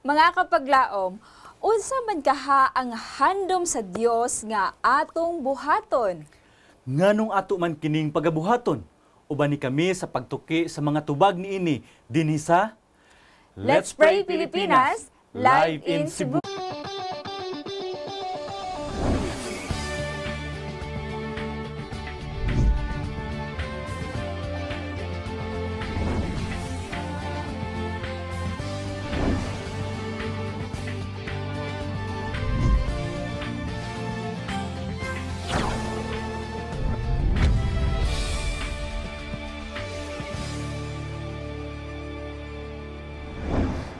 Mga kapaglaom, unsa man kaha ang handom sa Dios nga atong buhaton? Nganong ato man kining pagabuhaton? Uban ni kami sa pagtuki sa mga tubag niini dinhi sa Let's Pray Pilipinas, live in Cebu.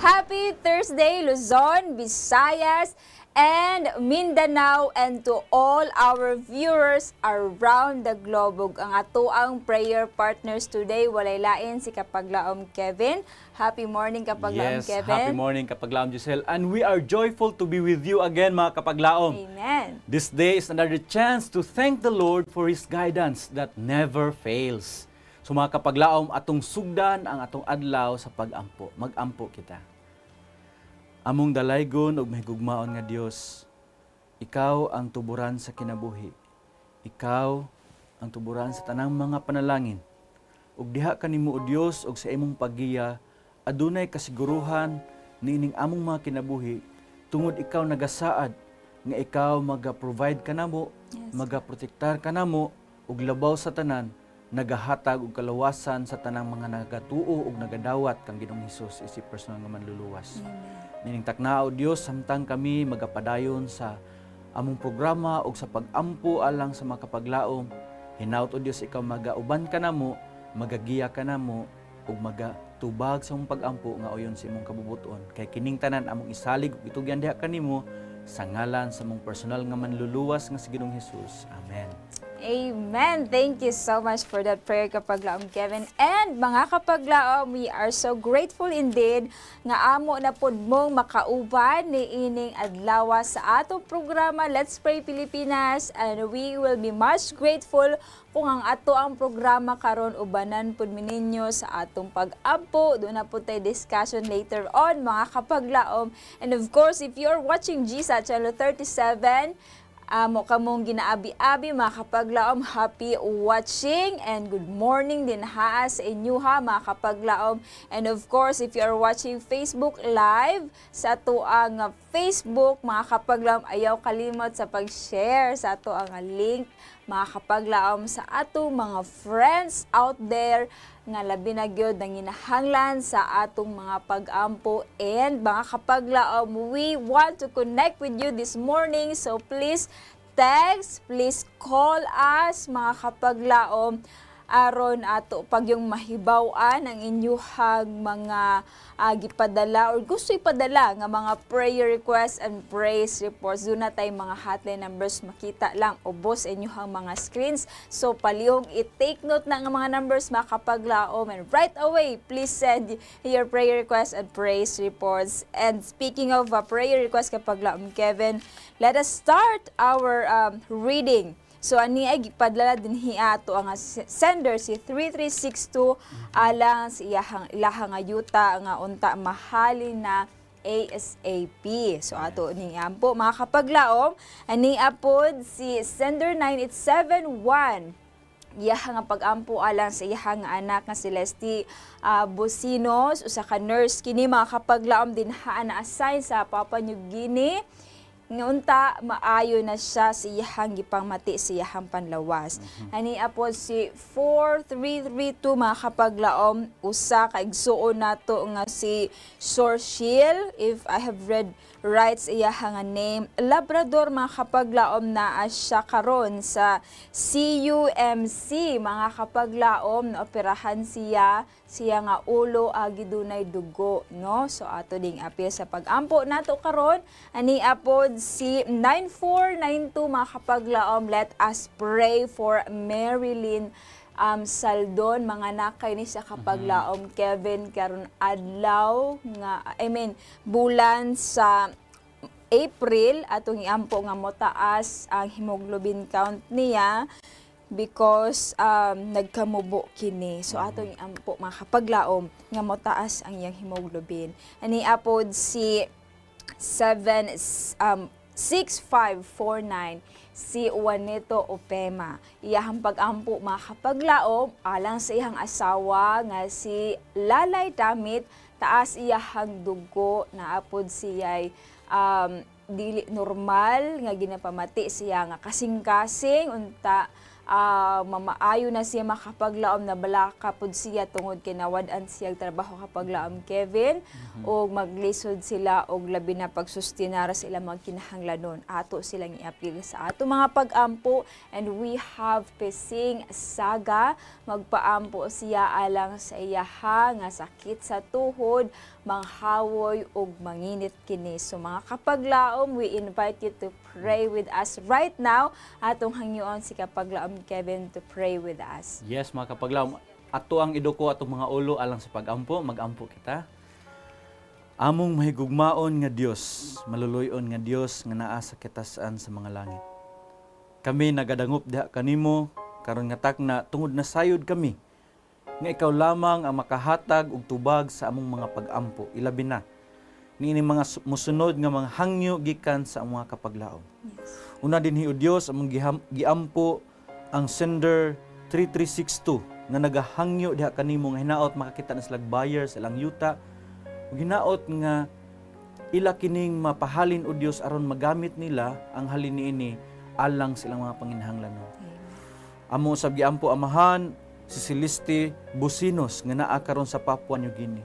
Happy Thursday, Luzon, Visayas, and Mindanao, and to all our viewers around the globe. Ang atoang prayer partners today, walay lain si Kapaglaom Kevin. Happy morning, Kapaglaom Kevin. Yes, happy morning, Kapaglaom Giselle. And we are joyful to be with you again, mga Kapaglaom. Amen. This day is another chance to thank the Lord for His guidance that never fails. So mga Kapaglaom, atong sugdan ang atong adlaw sa pag-ampo. Mag-ampo kita. Among dalaygon ug mahigugmaon nga Dios, ikaw ang tuburan sa kinabuhi. Ikaw ang tuburan sa tanang mga panalangin. Ug diha kanimo o Dios ug sa imong paggiya, adunay kasiguruhan niining among mga kinabuhi tungod ikaw nagasaad nga ikaw maga-provide kanamo, maga-protektar kanamo ug labaw sa tanan, nagahatag og kalawasan sa tanang mga nagatuo ug nagadawat kang Ginoong Hesus isip personal nga manluluwas. Nining taknao Dios samtang kami magapadayon sa among programa ug sa pag-ampo alang sa mga kapaglaom, hinaut o Dios ikaw magauban kanamo, magagiya kanamo ug magatubag sa among pag-ampo nga oyon sa imong kabubuton. Kay kining tanan among isalig ug itugyan diha kanimo sa ngalan sa among personal nga manluluwas nga si Ginoong Hesus. Amen. Amen. Thank you so much for that prayer, Kapaglaom Kevin. And mga Kapaglaom, we are so grateful indeed nga amo na pud mong makauban ni ining adlaw sa atong programa Let's Pray Pilipinas, and we will be much grateful kung ang ato ang programa karon ubanan pud mininyo sa atong pag-ampo. Doon na pud tay discussion later on, mga Kapaglaom. And of course, if you're watching GSA Channel 37, mo kamong ginaabi-abi, mga Kapaglaom, happy watching and good morning din ha sa inyo ha, mga Kapaglaom. And of course, if you are watching Facebook Live sa ato ang Facebook, mga Kapaglaom, ayaw kalimot sa pag-share sa ato ang link, mga Kapaglaom, sa ato mga friends out there nga labi na gyud ang ginahanglan sa atong mga pag-ampo. And mga Kapaglaom, we want to connect with you this morning, so please text, please call us, mga Kapaglaom, aron ato pag yung mahibaw-an ang inyuhang mga gipadala or gusto ipadala nga mga prayer requests and praise reports. Doon na tayo mga hotline numbers makita lang ubos inyuhang mga screens. So palihog i-take note na nga mga numbers, mga Kapaglaom, and right away please send your prayer requests and praise reports. And speaking of prayer requests, Kapaglaom Kevin, let us start our reading. So ani ay gipadala dinhi ato ang sender si 3362 alang sa ilahang ayuta nga unta mahalin na ASAP. So ato ni ampo, mga Kapaglaom, ani apod si sender 9871. Iyaha nga pag-ampo alang sa iyahang anak nga si Leslie Bosinos, usa ka nurse kini, mga Kapaglaom, din haan na assign sa Papua New Guinea. Ngunta maayo na siya sa iyahang gipangmati sa iyahang panlawas. Ani apod si 4332, mga Kapaglaom, usa ka igsuon nato nga si Sorshil, if I have read right sa iyahang name, Labrador, mga Kapaglaom, na siya karon sa CUMC, mga Kapaglaom, na operahan siya nga ulo agi dunay dugo, no? So ato ding apil sa pag-ampo nato karon. Ani apod si 9492, mga Kapaglaom, let us pray for Marilyn Saldon, mga nakay ni sa Kapaglaom Kevin karon adlaw nga bulan sa April, atong iampo nga motaas ang hemoglobin count niya because nagkamubo kini. So atong ampo mga kapaglaom nga motaas ang iyang hemoglobin. Ani apod si 6549 si Juanito Opema. Iyahang pag-ampo mga kapaglaom alang sa iyang asawa nga si Lalay Damit, taas iyahang dugo na apod siya'y dili normal nga ginapamati siya nga kasing-kasing unta mamaayo na siya makapaglaom na balaka pud siya tungod kay nawad-an siya trabaho kapaglaom Kevin o maglisod sila og labi na pagsustinara sila magkinahanglanon ato silang i-appeal sa ato mga pag-ampo, and we have Pesing Saga magpaampo siya alang sa iyaha nga sakit sa tuhod, manghawoy ug manginit kini. So mga kapaglaom, we invite you to pray with us right now. Atong hangyoon si kapaglaom Kevin to pray with us. Yes, mga kapaglaom, ato ang iduko atong mga ulo alang sa pag-ampo, mag-ampo kita. Among mahigugmaon nga Dios, maluluyon nga Dios nga naa sa kitasan sa mga langit. Kami nagadangop diha kanimo karon nga takna tungod na sayod kami nga ikaw lamang ang makahatag og tubag sa among mga pag-ampo, ilabi na niini mga musunod nga mga hangyo gikan sa among mga kapaglaom. Yes. Una dinhi o Dios among giampo ang sender 3362 nga nagahangyo diha kanimo nga hinaot makakita na silang buyer sa ilang yuta, ug hinaot nga ila kining mapahalin o Dios aron magamit nila ang halin niini alang sa ilang mga panginahanglanon. Amo usab giampo amahan si Celeste Businos nga naa karon sa Papua New Guinea.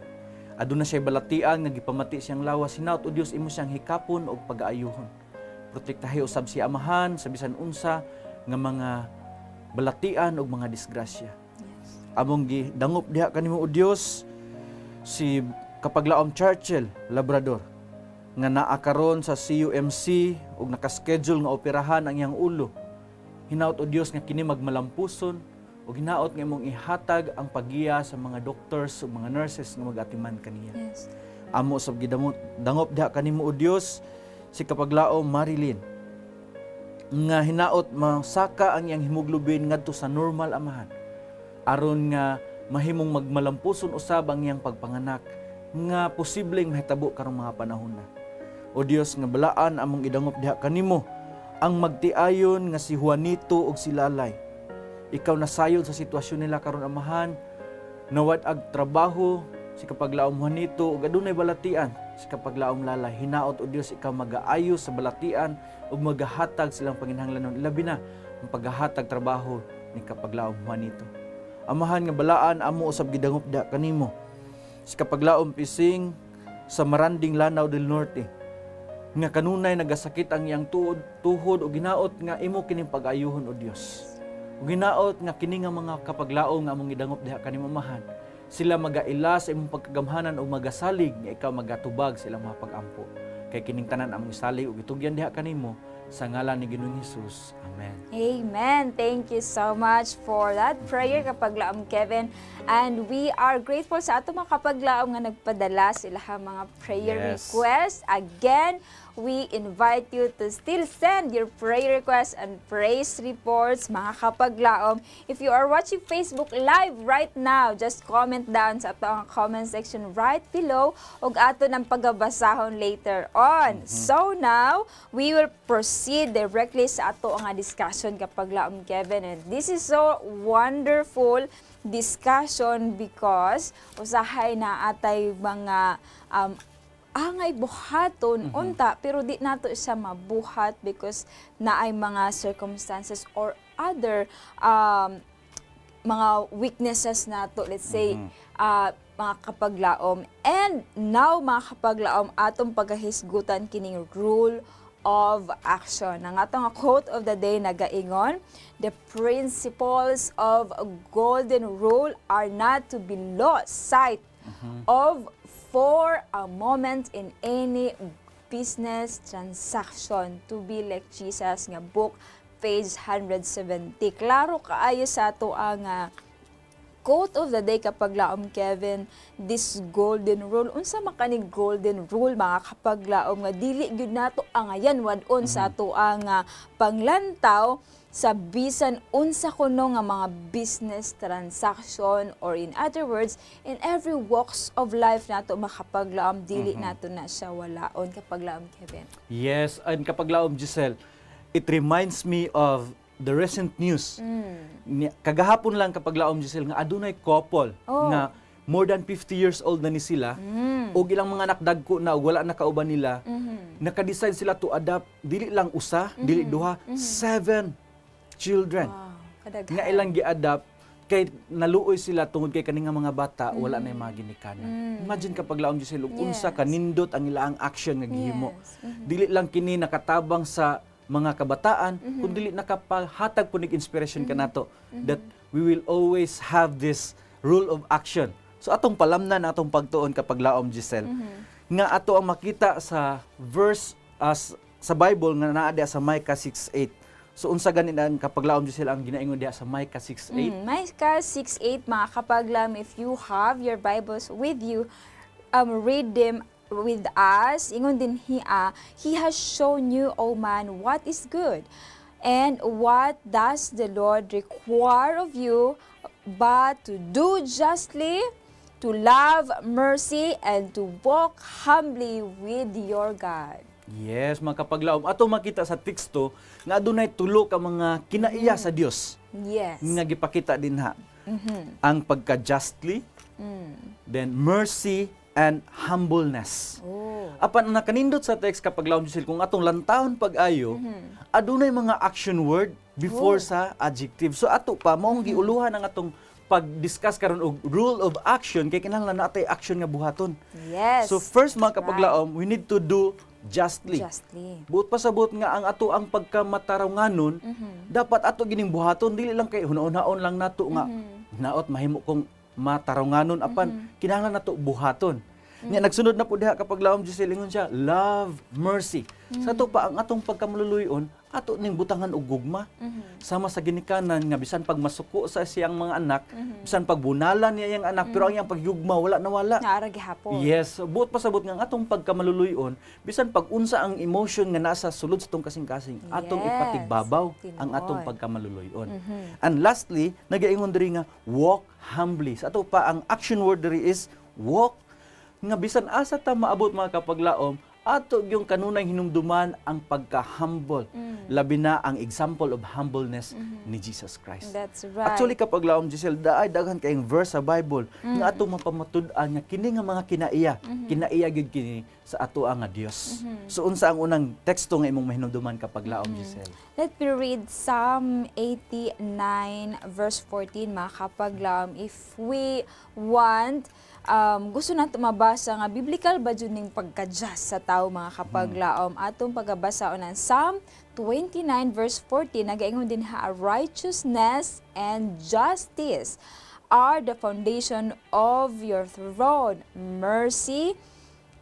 Aduna siya balatian nga gipamati siyang lawas, hinaot o Dios imo siyang hikapon og pag-aayuhon. Protektahi usab si amahan sa bisan unsa nga mga balatian ug mga disgrasya. Yes. Among gidangop diha kanimo o Dios si kapaglaom Churchill Labrador nga naa karon sa CUMC ug naka-schedule nga operahan ang iyang ulo. Hinaot o Dios nga kini magmalampuson ug hinaot nga imong ihatag ang pagiya sa mga doctors ug mga nurses nga mag-atiman kaniya. Yes. Amo usab gidangop diha kanimo o Dios si kapaglaom Marilyn nga hinaot masaka ang iyang hemoglobin ngadto sa normal amahan aron nga mahimong magmalampuson usab ang iyang pagpanganak nga posibleng mahitabo karong mga panahon na. O Dios nga balaan among idangop diha kanimo ang magtiayon nga si Juanito ug si Lalay. Ikaw nasayod sa sitwasyon nila karon amahan, nawad ag trabaho si kapaglaom Juanito ug adunay balatian si kapaglaom Lalay. Hinaot o Dios ikaw mag-aayos sa balatian ug magahatag silang panginahanglanon, labi na ang paghahatag trabaho ni kapaglaom Juanito. Amahan nga balaan amo usab gidangop diha kanimo si kapaglaom Pising sa Maranding, Lanao del Norte nga kanunay nagasakit ang iyang tuhod o ginaot nga imo kining pag-ayuhon o Dios. O ginaot nga kini nga mga kapaglaom nga among gidangop diha kanimo amahan, sila magaila sa imong pagkagamhanan o magasalig nga ikaw magatubag sa ilang mga pag-ampo. Kay kining tanan among isalig ug itugyan diha kanimo sa ngalan ni Ginoong Hesus. Amen. Amen. Thank you so much for that prayer kapaglaom Kevin. And we are grateful sa ato mga kapaglaom nga nagpadala sila mga prayer requests. Again, we invite you to still send your prayer requests and praise reports, mga kapaglaom. If you are watching Facebook Live right now, just comment down sa ato ang comment section right below ug ato ng pagabasahon later on. So now, we will proceed directly sa ato nga discussion kapaglaom Kevin. And this is so wonderful discussion because usahay na atay mga angay buhaton unta pero di nato siya mabuhat because naay mga circumstances or other mga weaknesses nato, let's say mga kapaglaom. And now mga kapaglaom atong pagahisgutan kining rule of action. Ang atong quote of the day nagaingon, the principles of a golden rule are not to be lost sight of for a moment in any business transaction. To be like Jesus nga book, page 170. Klaro kaayo sa ato ang quote of the day kapaglaom Kevin, this golden rule. Unsa makaning golden rule mga kapaglaom nga dili gyud nato angayan wadon sa ato ang panglantaw sa bisan unsa kuno nga mga business transaction, or in other words, in every walks of life nato makapaglaom, dili nato na siya walaon kapaglaom, Kevin. Yes, and kapaglaom, Giselle, it reminds me of the recent news. Kagahapon lang kapaglaom, Giselle, nga adunay couple nga more than 50 years old na ni sila, o ilang mga anak dagko na wala na kauban nila, naka-decide sila to adopt dili lang usa, dili duha, 7 children. Wow, kadaghan. Nga ilang gi-adapt kay naluoy sila tungod kay kaning mga bata wala na mga ginikanan. Imagine kapag laom Giselle, unsa kanindot ang ilaang action nga gihimo. Dili lang kini nakatabang sa mga kabataan, kundi nakapahatag punig inspiration kanato that we will always have this rule of action. So atong palamnan atong pagtuon kapag laom, Giselle, nga ato ang makita sa verse sa Bible nga naa diha sa Micah 6:8. So unsa ganin ang kapaglaom, Giselle, ang ginaingon diha sa Micah 6:8? Micah 6:8, mga kapaglam, if you have your Bibles with you, read them with us. Ingon din He has shown you, O man, what is good, and what does the Lord require of you, but to do justly, to love mercy, and to walk humbly with your God. Yes, mga kapaglaom, ato makita sa teksto nga adunay tulo ka mga kinaiya sa Dios. Yes. Nga gipakita din ha. Ang pagka-justly, then mercy, and humbleness. Apan ang nakanindot sa text kapaglaom, Giselle, kung atong lantawon pag-ayo, adunay mga action word before sa adjective. So ato pa maong giuluhan ang atong pag-discuss karon og rule of action kay kinahanglan natay action nga buhaton. Yes. So first, mga kapaglaom, we need to do justly. Buot pa sa buot nga ang ato ang pagkamataronganon, dapat ato gining buhaton, dili lang kay hunaon-haon lang nato nga naot mahimo kong mataronganon, apan kinahanglan nato buhaton. Nya nagsunod na po diha kapaglaom, Giselle, ingon siya, love mercy. Sa ato pa ang atong pagkamaluluyon, ato ning butangan og gugma. Sama sa ginikanan nga bisan pag masuko sa siyang mga anak, bisan pagbunalan niya yang anak, pero ang iyang pagyugma wala na wala. Naara gihapon. Yes, buot pa sabot nga ang atong pagkamaluluyon, bisan pag unsa ang emotion nga nasa sulod sa tong kasing-kasing, atong ipatigbabaw ang atong pagkamaluluyon. And lastly, nagaingon diri nga walk humbly. Sa ato pa ang action word diri is walk, nga bisan asa ta maabot, mga kapaglaom, ato yung kanunay hinumduman ang pagka-humble. Labi na ang example of humbleness ni Jesus Christ. That's right. Actually, kapaglaom, Giselle, daay daghan kayong verse sa Bible nga ato mapamatud-an nga kini nga mga kinaiya, kinaiya gyud kini sa ato nga Dios. So unsa ang unang teksto nga imong mahinumduman kapaglaom, Giselle? Let me read Psalm 89 verse 14, mga kapaglaom. If we want, gusto nato mabasa nga biblical ba jud ning pagka-just sa tao, mga kapaglaom, atong pagabasa ng Psalm 29 verse 14, nagaingon din righteousness and justice are the foundation of your throne. Mercy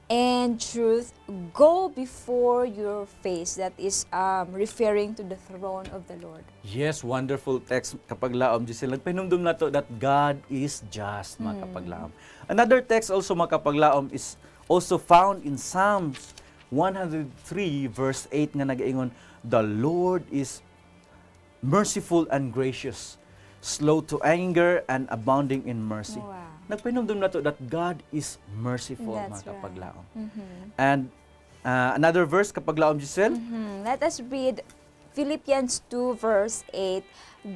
and truth go before your face. That is referring to the throne of the Lord. Yes, wonderful text kapaglaom, Giselle. Nagpahinumdum nato that God is just, mga kapaglaom. Another text also, mga kapaglaom, is also found in Psalms 103 verse 8 nga nagaingon, the Lord is merciful and gracious, slow to anger and abounding in mercy. Wow. Nagpahinumdum nato that God is merciful, That's mga kapaglaom. right. And another verse kapaglaom, Giselle. Let us read Philippians 2 verse 8.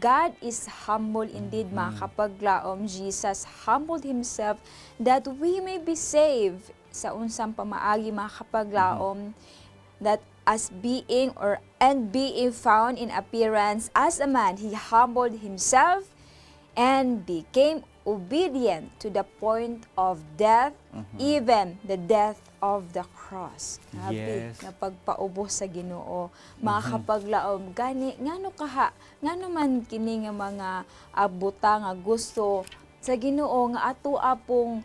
God is humble indeed, mga kapaglaom. Jesus humbled himself that we may be saved. Sa unsang pamaagi, mga kapaglaom, that as being found in appearance as a man, he humbled himself and became obedient to the point of death, even the death of the cross. Grabe, Yes. na pagpaubos sa Ginoo. Mga kapaglaom, gani, ngano man kini nga mga buta nga gusto sa Ginoo nga ato apong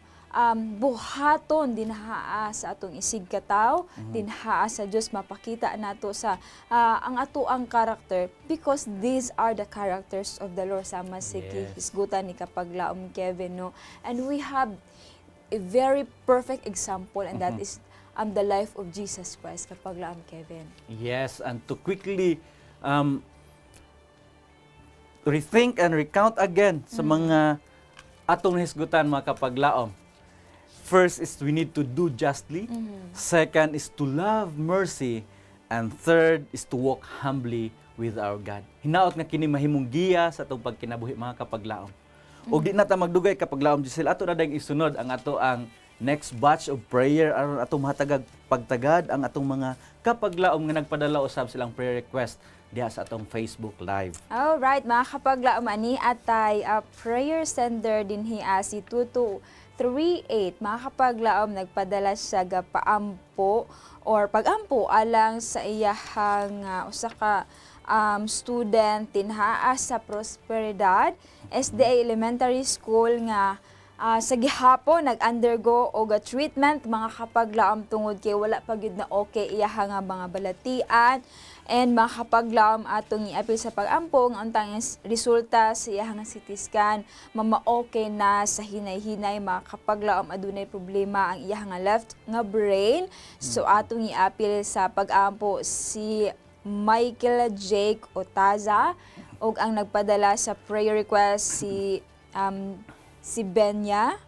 buhaton dinhaa sa atong isig kataw, dinhaa sa Dios, mapakita nato sa ang ato ang character, because these are the characters of the Lord. Sama si hisgutan ni kapaglaom, Kevin, no? And we have a very perfect example, and that is the life of Jesus Christ, kapaglaom, Kevin. Yes, and to quickly rethink and recount again sa mga atong hisgutan mga kapaglaom. First is we need to do justly. Second is to love mercy. And third is to walk humbly with our God. Hinaot nga kini mahimong giya sa atong pagkinabuhi mga kapaglaom. O di na ta magdugay kapaglaom Giselle, ato na dayang isunod ang ato ang next batch of prayer aron atong mahatagag pagtagad ang atong mga kapaglaom nga nagpadala usab silang prayer request diha sa atong Facebook Live. Alright, mga kapaglaom, ani atay prayer sender dinhi si 2238. Mga kapaglaom, nagpadala siya ga paampo or pagampo alang sa iyahang usa ka student tinhaa sa Prosperidad SDA Elementary School nga sa gihapon nag-undergo og treatment mga kapaglaom tungod kay wala pa gyud na okay iyahang mga balatian. And mga kapaglaom atong iapil sa pagampo ang untang resulta sa iyahang CT scan mama-okay na sa hinay-hinay. Mga kapaglaom adunay problema ang iyahang left nga brain. So atong iapil sa pagampo si Michael Jake Otaza ug ang nagpadala sa prayer request si Benya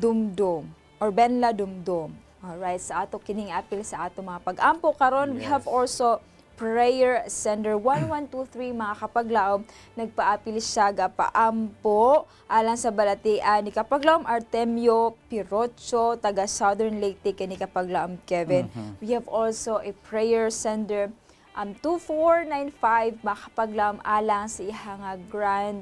Dumdum or Benla Dumdum. Alright, sa ato kining apil sa ato mga pagampo karon. We have also prayer sender 1123 mga kapaglaom, nagpaapil siya ga paampo alang sa balatian ni kapaglaom Artemio Pirocho taga Southern Leyte kini kapaglaom Kevin. We have also a prayer sender 2495 mga kapaglaom alang sa iyang grand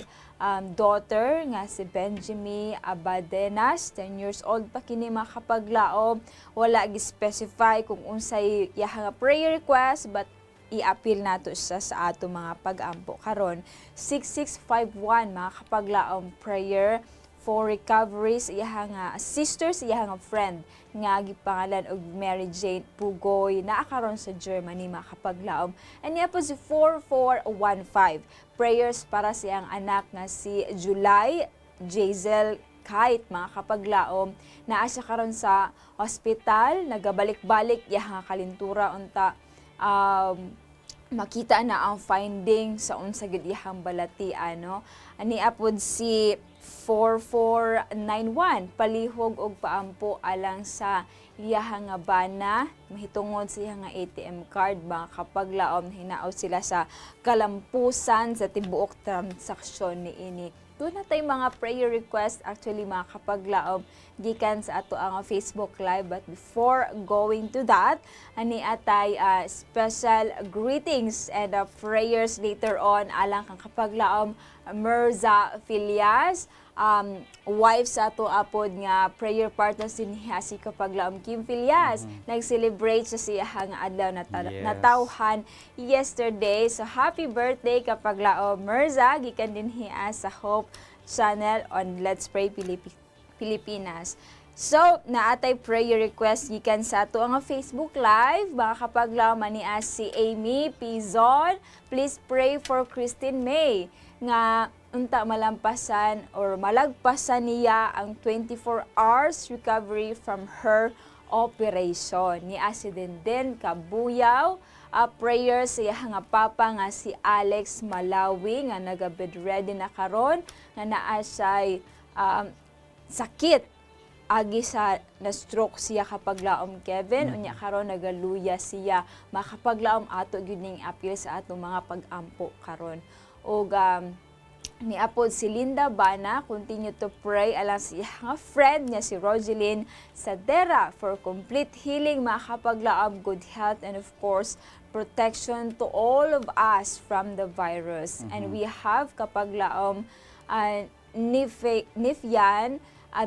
daughter nga si Benjamin Abadenas, 10 years old pa kini mga kapaglaom. Wala gi-specify kung unsay iyang prayer request but i-appeal nato siya sa ato mga pagampo karon. 6651 mga kapaglaom prayer for recovery sa iyang sister, sa iyang friend nga gipangalan og Mary Jane Pugoy naa karon sa Germany mga kapaglaom. And niya po si 4415 prayers para sa iyang anak nga si July Jazel Kite mga kapaglaom. Naa siya karon sa hospital, nagabalik-balik iyang kalintura unta makita na ang finding sa unsa gid iyang balatian no. Ani apod si 4491 palihog og paampo alang sa iyang bana mahitungod sa iyang ATM card mga kapaglaom. Hinaot sila sa kalampusan sa tibuok transaksyon niini. Doon na tayo mga prayer request actually mga kapaglaom gikan sa ato ang Facebook Live. But before going to that, ani atay special greetings and prayers later on alang kang kapaglaom Mirza Filias, wife sa ato apod nga prayer partner sinhiya si kapaglaom Kim Filias. Nag-celebrate sa siyang adlaw na natawhan yesterday. So happy birthday kapaglaom Mirza, gikan din hiya sa Hope Channel on Let's Pray Pilipinas. So, naatay prayer request gikan sa ato ang Facebook Live. Mga kapaglaom ani si Amy Pizon, please pray for Christine May nga unta malampasan or malagpasan niya ang 24 hours recovery from her operation. Ni accident din kabuyaw. Prayers sa iyang papa nga si Alex Malawi nga naga-bedridden na karon nga naa siya'y sakit agi sa na-stroke siya kapaglaom Kevin. Unya karon nagaluya siya. Makapaglaom ato gyud ning appeal sa atong mga pagampo karon. Og niapod si Linda Bana, continue to pray alang sa iyang friend niya si Rogeline Sadera for complete healing, makapaglaom, good health, and of course, protection to all of us from the virus. And we have kapaglaom Nifyan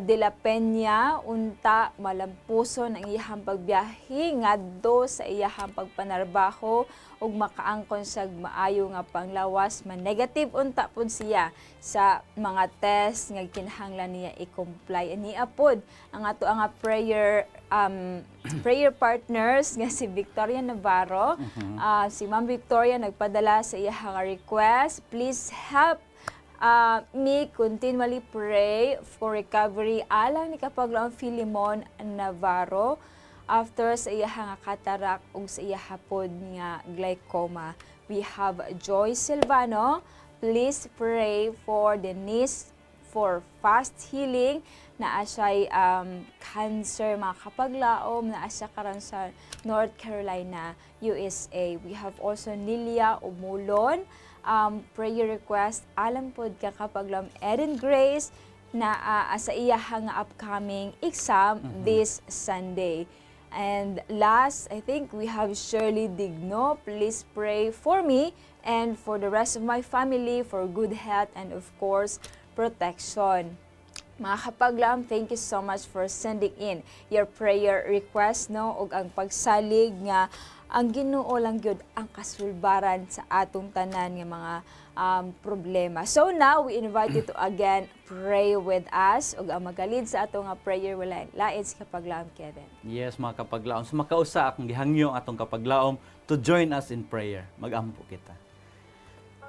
de la Peña, unta malampuson ang iyahang pagbiyahe ngadto sa iyahang pagpanarbaho ug makaangkon sa maayo nga panglawas man negative unta pud siya sa mga test nga kinahanglan niya i-comply. Ani apod ang ato ang prayer prayer partners nga si Victoria Navarro. Si Ma'am Victoria nagpadala sa iyahang request, please help me continually pray for recovery alang ni kapaglaom Filimon Navarro after sa iyahang katarak ug sa iyahapod nga glaucoma. We have Joy Silvano, please pray for Denise for fast healing na asay cancer mga kapaglaom na asya karon sa North Carolina, USA. We have also Nilia Umulon, prayer request alam pod ka kapaglaom Eden Grace na asa iya nga upcoming exam this Sunday. And last, I think we have Shirley Digno. Please pray for me and for the rest of my family for good health and of course, protection. Mga kapaglaom, thank you so much for sending in your prayer request, no? Ug ang pagsalig nga ang Ginoo lang gyud ang kasulbaran sa atong tanan nga mga problema. So now we invite you to again pray with us ug ang magalid sa ato nga prayer wala lain si kapaglaom Kevin. Yes, mga kapaglaom. So makausa akong gihangyo atong kapaglaom to join us in prayer. Magampo kita.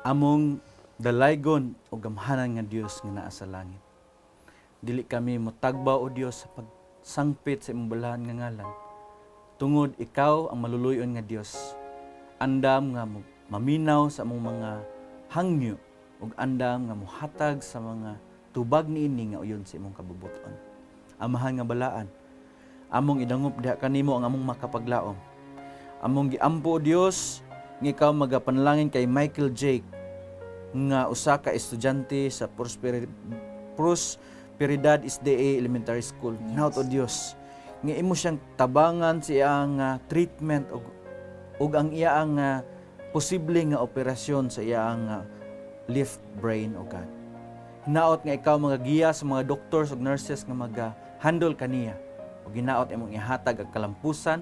Among dalaygon o gamhanan nga Dios nga naa sa langit. Dili kami motagbaw o Dios sa pagsangpit sa imong balahan nga ngalan. Tungod ikaw ang maluluyon nga Dios. Andam nga maminaw sa among mga hangyo ug andam nga mohatag sa mga tubag niini nga uyon sa imong kabubuton. Amahan nga balaan. Among idangop diha kanimo ang among makapaglaom. Among giampo o Dios nga ikaw magapanalangin kay Michael Jake nga usa ka estudyante sa Prosperidad SDA Elementary School. Yes. Naut o Dios nga imo siyang tabangan sa iyang treatment ug ang iyang posible nga operasyon sa iyang left brain o God. Hinaot nga ikaw magagiya sa mga doctors ug nurses nga maga-handle kaniya. Ug hinaot imong ihatag ang kalampusan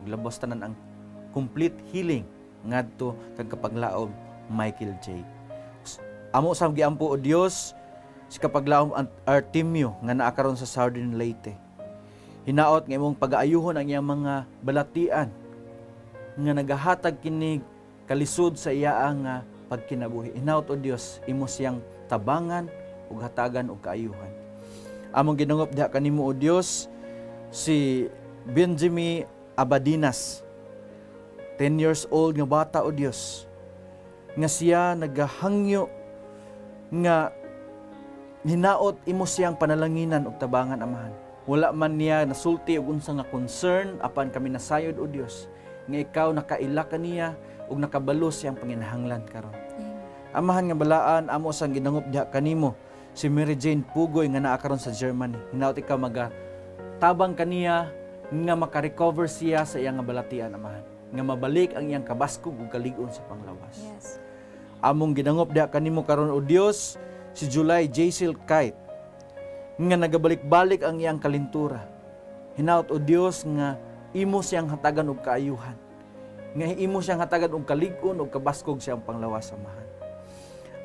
ug labos tanan ang complete healing ngadto kag kapaglaom Michael J. Amo sa giampo o Dios si kapaglaom Artemio nga naa karon sa Southern Leyte. Hinaot nga imong pagaayuhon ang iyang mga balatian nga nagahatag kini kalisod sa iyaang pagkinabuhi. Hinaot o Dios imo siyang tabangan ug hatagan og kaayuhan. Among ginungop diha kanimo o Dios si Benjamin Abadinas, 10 years old nga bata o Dios, nga siya nagahangyo nga hinaot imo siyang panalanginan ug tabangan amahan. Wala man niya nasulti og unsa nga concern apan kami nasayod o Dios nga ikaw nakaila kaniya ug nakabalo siyang panginahanglan karon. Amahan nga balaan amo sang ginangop diha kanimo si Mary Jane Pugoy nga naa karon sa Germany. Hinaot ikaw tabang kaniya nga makarecover siya sa iyang balatian amahan. Nga mabalik ang iyang kabaskog ug kalig-on sa panglawas. Yes. Among ginangop diha kanimo karon o Dios si July Jaisel Kite nga nagabalik-balik ang iyang kalintura. Hinaot o Dios nga imo siyang hatagan og kaayuhan. Nga imo siyang hatagan og kalig-on ug kabaskog siyang panglawas amahan.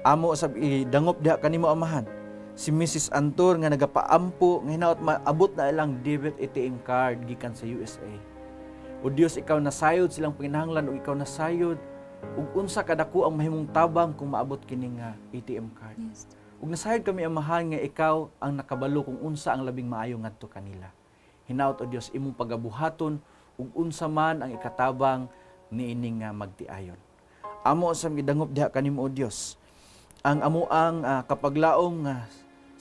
Amo sab idangop diha kanimo amahan si Mrs. Antor nga nagapaampo nga hinaot maabot na ilang debit ATM card gikan sa USA. O Dios ikaw nasayod silang panginahanglan ug ikaw nasayod ug unsa kadako ang mahimong tabang kung maabot kining ATM card. Yes. Ug nasayod kami amahan nga ikaw ang nakabalo kung unsa ang labing maayo ngadto kanila. Hinaot o Dios imong pagabuhaton ug unsa man ang ikatabang niining magtiayon. Amo sa gidangop diha kanimo o Dios ang amuang kapaglaom nga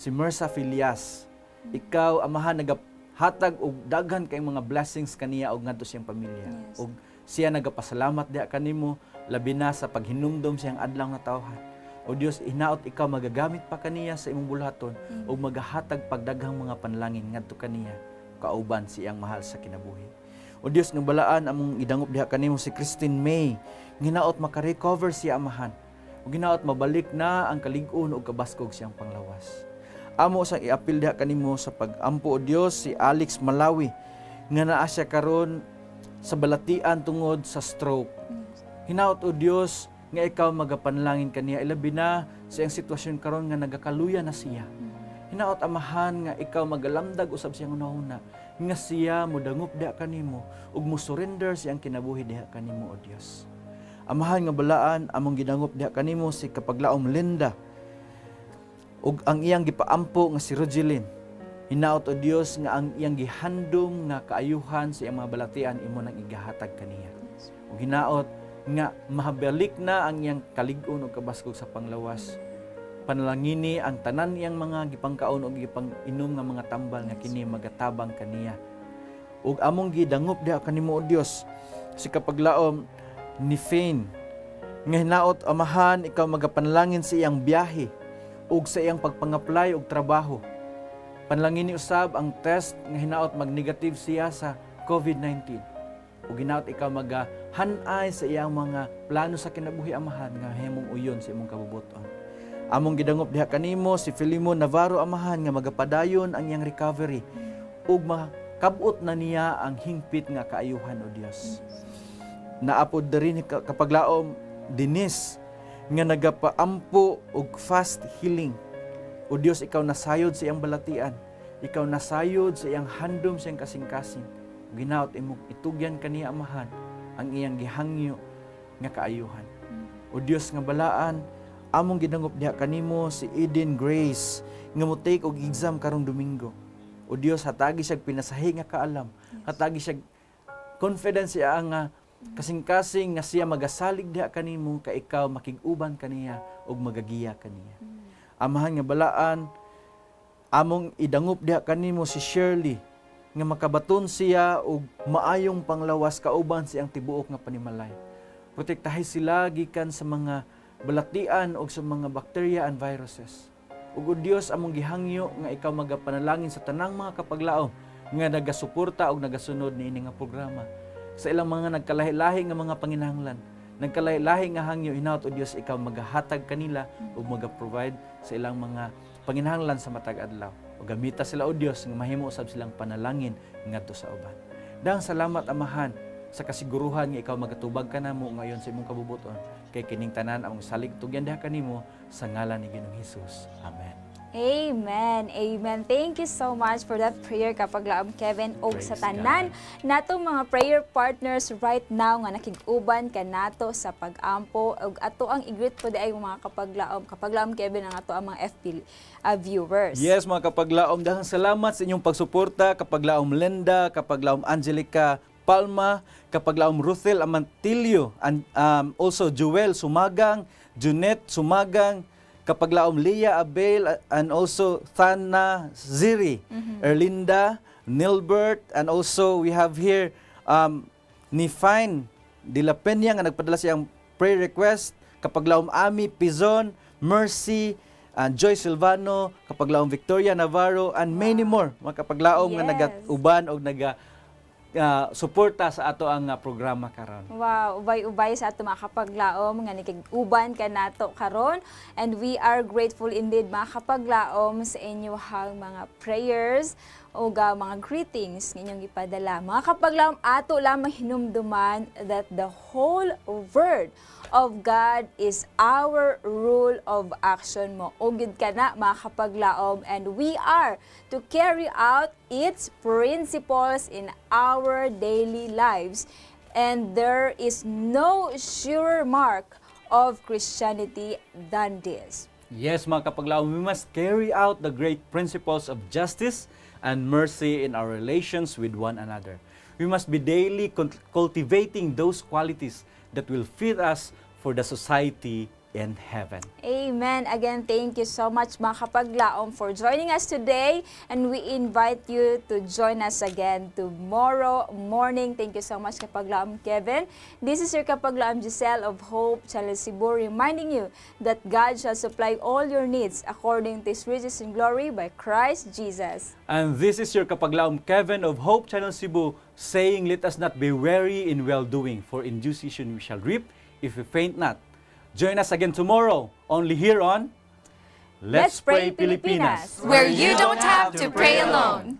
si Mersa Filias. Ikaw amahan nagahatag og daghan kay mga blessings kaniya og ngadto siyang pamilya. Yes. Ug siya nagapasalamat diha kanimo labi na sa paghinumdom siyang adlaw nga tawhan. O Dios, hinaot ikaw magagamit pa kaniya sa imong bulhaton o magahatag pagdaghang mga panlangin ngadto kaniya kauban siyang mahal sa kinabuhi. O Dios, nga balaan among idangop diha kanimo si Christine May, hinaot makarecover siya amahan. O hinaot mabalik na ang kalig-on o kabaskog siyang panglawas. Amo sa iapil diha kanimo sa pagampo o Dios si Alex Malawi nga naa siya karon sa balatian tungod sa stroke. Hinaot o Dios nga ikaw magapanalangin kaniya ilabi na sa iyang sitwasyon karon nga nagakaluya na siya. Hinaot amahan nga ikaw magalamdag usab siyang unahuna nga siya modangop diha kanimo ug mo surrender siyang kinabuhi diha kanimo o Dios. Amahan nga balaan among gidangop diha kanimo si kapaglaom Linda ug ang iyang gipaampo nga si Rogelyn. Hinaot o Dios nga ang iyang gihandom nga kaayuhan sa iyang mga balatian imo nang igahatag kaniya. Ug hinaot nga mahabalik na ang iyang kalig-on o kabaskog sa panglawas. Panalangini ang tanan iyang mga gipangkaon o gipang-inom nga mga tambal nga kini magatabang kaniya. Ug among gidangop diha kanimo o Dios si kapaglaom ni Fane nga hinaot amahan ikaw magapanalangin sa iyang biyahe ug sa iyang pagpang-apply og trabaho. Panalangini usab ang test nga hinaot mag-negative siya sa COVID-19. Ug hinaot ikaw magahanay sa iyang mga plano sa kinabuhi amahan nga himong uyon sa imong kabubuton. Among gidangop diha kanimo si Filimon Navarro amahan nga magapadayon ang iyang recovery ug makabot na niya ang hingpit nga kaayuhan o Dios. Naapod diri ni kapaglaom Denise nga nagapaampo og fast healing. O Dios, ikaw nasayod sa iyang balatian. Ikaw nasayod sa iyang handom sa iyang kasing-kasing. Ginaot imong itugyan kaniya amahan ang iyang gihangyo nga kaayuhan. O Dios nga balaan, among gidangop diha kanimo si Eden Grace nga mo take og exam karong Domingo. O Dios, hatagi siya pinasahi nga kaalam. Hatagi siya confidence siya nga kasing-kasing nga siya magasalig diha kanimo ka ikaw makig-uban kaniya ug magagiya kaniya. Amahan nga balaan, among idangop diha kanimo si Shirley nga makabaton siya og maayong panglawas kauban siyang tibuok nga panimalay. Protektahi sila gikan sa mga balatian o sa mga bacteria and viruses. Ug o Dios, among gihangyo nga ikaw magapanalangin sa tanang mga kapaglaom nga nagasuporta o nagasunod niini nga programa. Sa ilang mga nagkalahi-lahi nga mga panginahanglan, nagkalahi-lahi nga hangyo, hinaot o Dios, ikaw magahatag kanila o magaprovide sa ilang mga panginahanglan sa matag adlaw. O gamita sila o Dios nga mahimo usab silang panalangin ngadto sa uban. Dang salamat amahan sa kasiguruhan nga ikaw magatubag ka namo ngayon sa imong kabubuton kay kining tanan among salig tugyan diha kanimo sa ngalan ni Ginoong Hesus. Amen. Amen. Amen. Thank you so much for that prayer kapaglaom Kevin og sa tanan natong mga prayer partners right now nga nakig-uban ka nato sa pag-ampo ug ato ang i-greet po di ay mga kapaglaom Kevin ang ato ang mga FB viewers. Yes, mga kapaglaom, daghang salamat sa inyong pagsuporta kapaglaom Linda, kapaglaom Angelica Palma, kapaglaom Ruthel Amantilio, and also Joel Sumagang, Junet Sumagang, kapaglaom Leah Abel, and also Thana Ziri, Erlinda, Nilbert, and also we have here Nifine de la Peña nga nagpadala siyang prayer request, kapaglaom Ami Pizon, Mercy, Joy Silvano, kapaglaom Victoria Navarro, and many more mga kapaglaom nga nagauban o suporta sa ato ang programa karon. Wow, ubay-ubay sa ato mga kapaglaom nga nikig-uban ka nato karon, and we are grateful indeed mga kapaglaom sa inyong mga prayers o mga greetings nga inyong ipadala. Mga kapaglaom, ato lamang hinumduman that the whole word of God is our rule of action mo. Ugid ka na mga kapaglaom, and we are to carry out its principles in our daily lives. And there is no surer mark of Christianity than this. Yes, mga kapaglaom, we must carry out the great principles of justice and mercy in our relations with one another. We must be daily cultivating those qualities that will fit us for the society in heaven. Amen. Again, thank you so much mga kapaglaom for joining us today, and we invite you to join us again tomorrow morning. Thank you so much kapaglaom Kevin. This is your kapaglaom Giselle of Hope Channel Cebu, reminding you that God shall supply all your needs according to His riches in glory by Christ Jesus. And this is your kapaglaom Kevin of Hope Channel Cebu, saying, let us not be weary in well-doing, for in due season we shall reap if we faint not. Join us again tomorrow, only here on Let's Pray Pilipinas, where you don't have to pray alone.